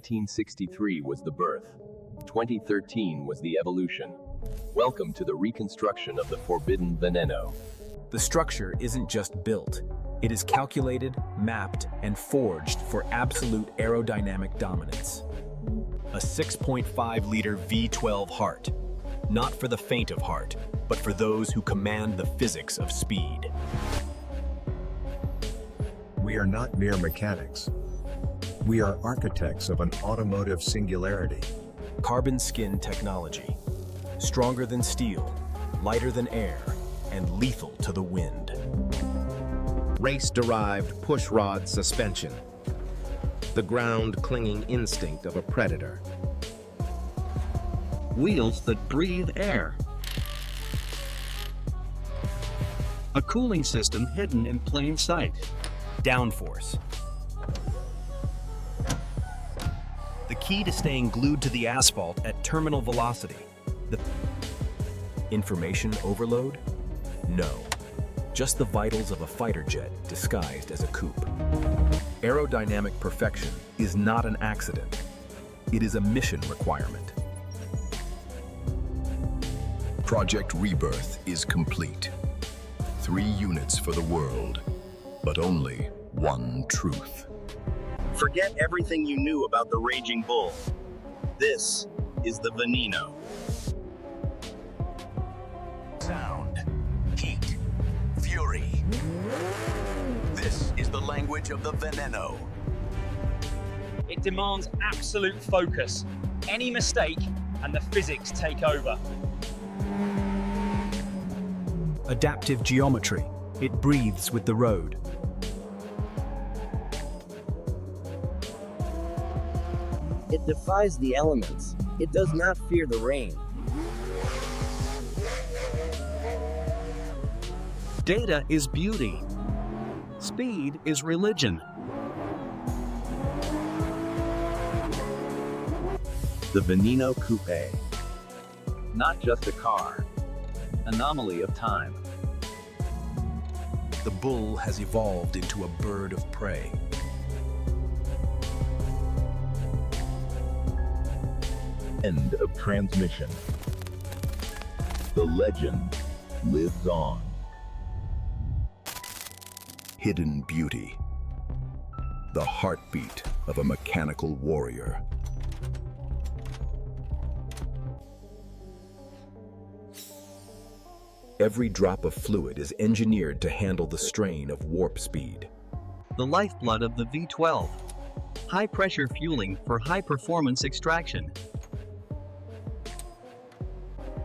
1963 was the birth. 2013 was the evolution. Welcome to the reconstruction of the forbidden Veneno. The structure isn't just built. It is calculated, mapped, and forged for absolute aerodynamic dominance. A 6.5-liter V12 heart. Not for the faint of heart, but for those who command the physics of speed. We are not mere mechanics. We are architects of an automotive singularity. Carbon skin technology. Stronger than steel, lighter than air, and lethal to the wind. Race-derived pushrod suspension. The ground-clinging instinct of a predator. Wheels that breathe air. A cooling system hidden in plain sight. Downforce. The key to staying glued to the asphalt at terminal velocity. The information overload? No. Just the vitals of a fighter jet disguised as a coupe. Aerodynamic perfection is not an accident. It is a mission requirement. Project Rebirth is complete. 3 units for the world, but only one truth. Forget everything you knew about the Raging Bull. This is the Veneno. Sound, heat, fury. This is the language of the Veneno. It demands absolute focus. Any mistake, and the physics take over. Adaptive geometry. It breathes with the road. It defies the elements. It does not fear the rain. Data is beauty. Speed is religion. The Veneno Coupe. Not just a car. Anomaly of time. The bull has evolved into a bird of prey. End of transmission. The legend lives on. Hidden beauty. The heartbeat of a mechanical warrior. Every drop of fluid is engineered to handle the strain of warp speed. The lifeblood of the V12. High-pressure fueling for high-performance extraction.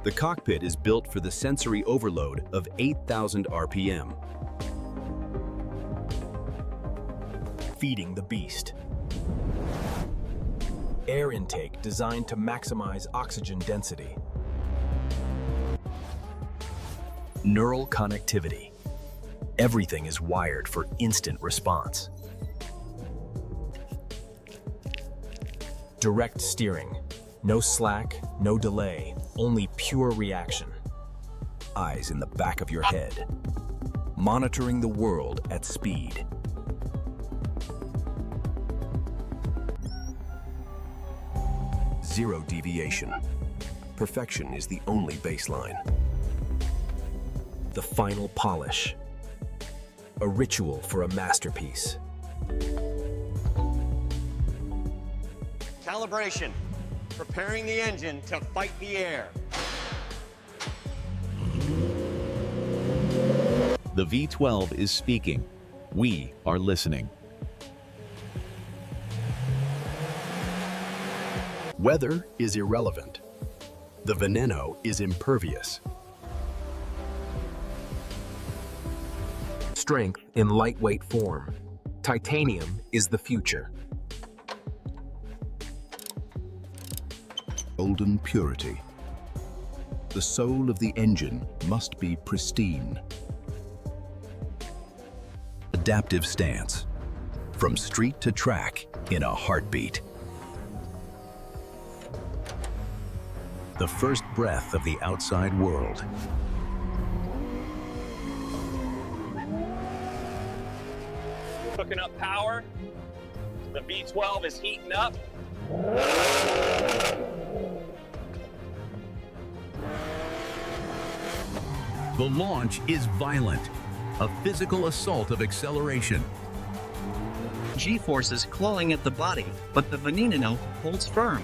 The cockpit is built for the sensory overload of 8,000 RPM. Feeding the beast. Air intake designed to maximize oxygen density. Neural connectivity. Everything is wired for instant response. Direct steering. No slack, no delay, only pure reaction. Eyes in the back of your head. Monitoring the world at speed. Zero deviation. Perfection is the only baseline. The final polish. A ritual for a masterpiece. Calibration. Preparing the engine to fight the air. The V12 is speaking. We are listening. Weather is irrelevant. The Veneno is impervious. Strength in lightweight form. Titanium is the future. Golden purity. The soul of the engine must be pristine. Adaptive stance. From street to track in a heartbeat. The first breath of the outside world. Hooking up power. The V12 is heating up. The launch is violent, a physical assault of acceleration. G-forces clawing at the body, but the Veneno holds firm.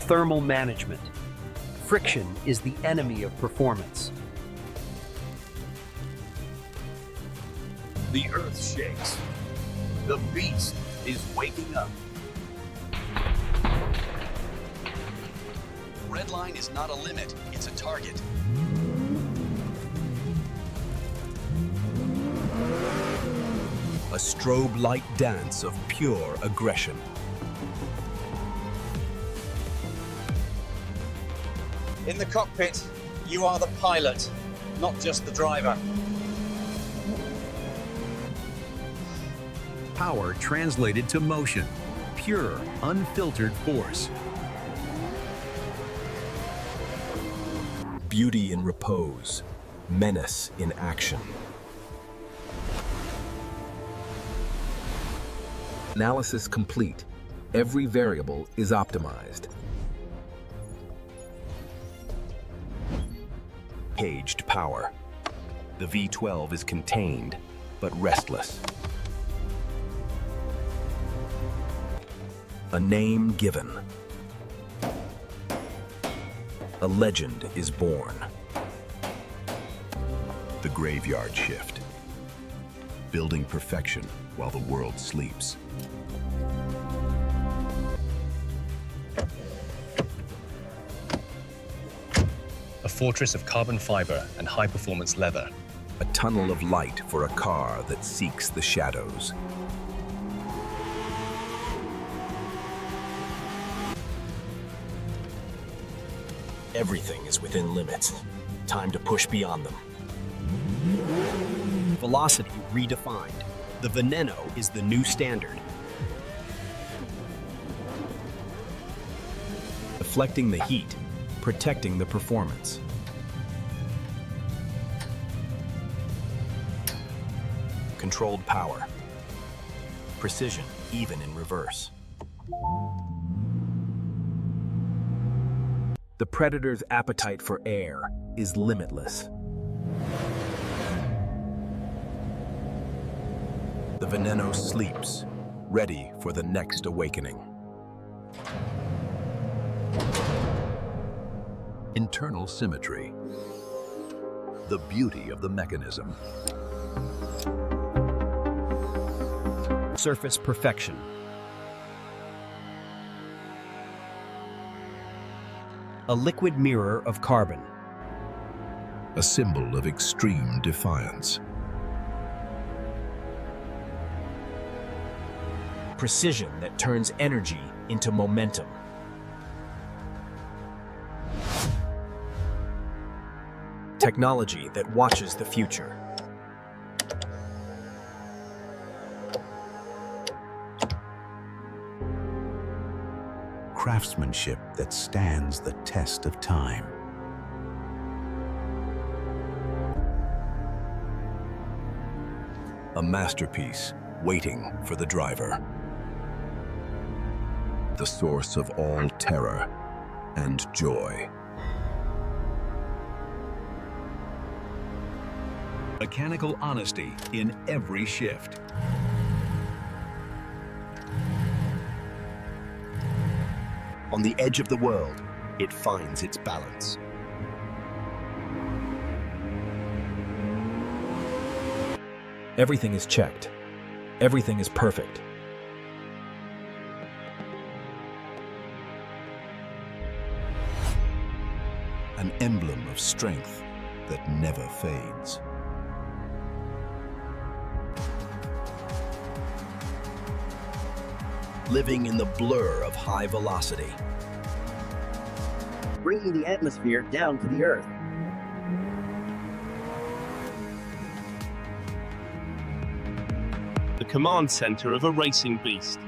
Thermal management. Friction is the enemy of performance. The earth shakes. The beast is waking up. Red line is not a limit, it's a target. A strobe light dance of pure aggression. In the cockpit, you are the pilot, not just the driver. Power translated to motion. Pure, unfiltered force. Beauty in repose. Menace in action. Analysis complete. Every variable is optimized. Caged power. The V12 is contained, but restless. A name given. A legend is born. The graveyard shift. Building perfection while the world sleeps. A fortress of carbon fiber and high-performance leather. A tunnel of light for a car that seeks the shadows. Everything is within limits. Time to push beyond them. Velocity redefined. The Veneno is the new standard. Deflecting the heat, protecting the performance. Controlled power. Precision, even in reverse. The Predator's appetite for air is limitless. The Veneno sleeps, ready for the next awakening. Internal symmetry. The beauty of the mechanism. Surface perfection. A liquid mirror of carbon. A symbol of extreme defiance. Precision that turns energy into momentum. Technology that watches the future. Craftsmanship that stands the test of time. A masterpiece waiting for the driver. The source of all terror and joy. Mechanical honesty in every shift. On the edge of the world, it finds its balance. Everything is checked. Everything is perfect. An emblem of strength that never fades. Living in the blur of high velocity. Bringing the atmosphere down to the earth. The command center of a racing beast.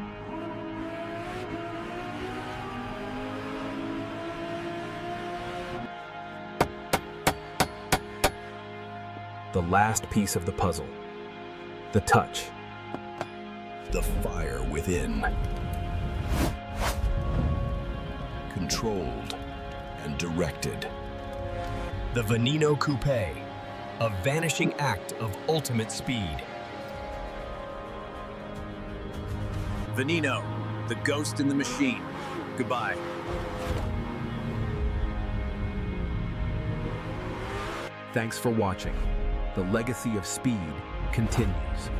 The last piece of the puzzle. The touch. the fire within. Controlled and directed. The Veneno Coupe, a vanishing act of ultimate speed. Veneno, the ghost in the machine. Goodbye. Thanks for watching. The legacy of speed continues.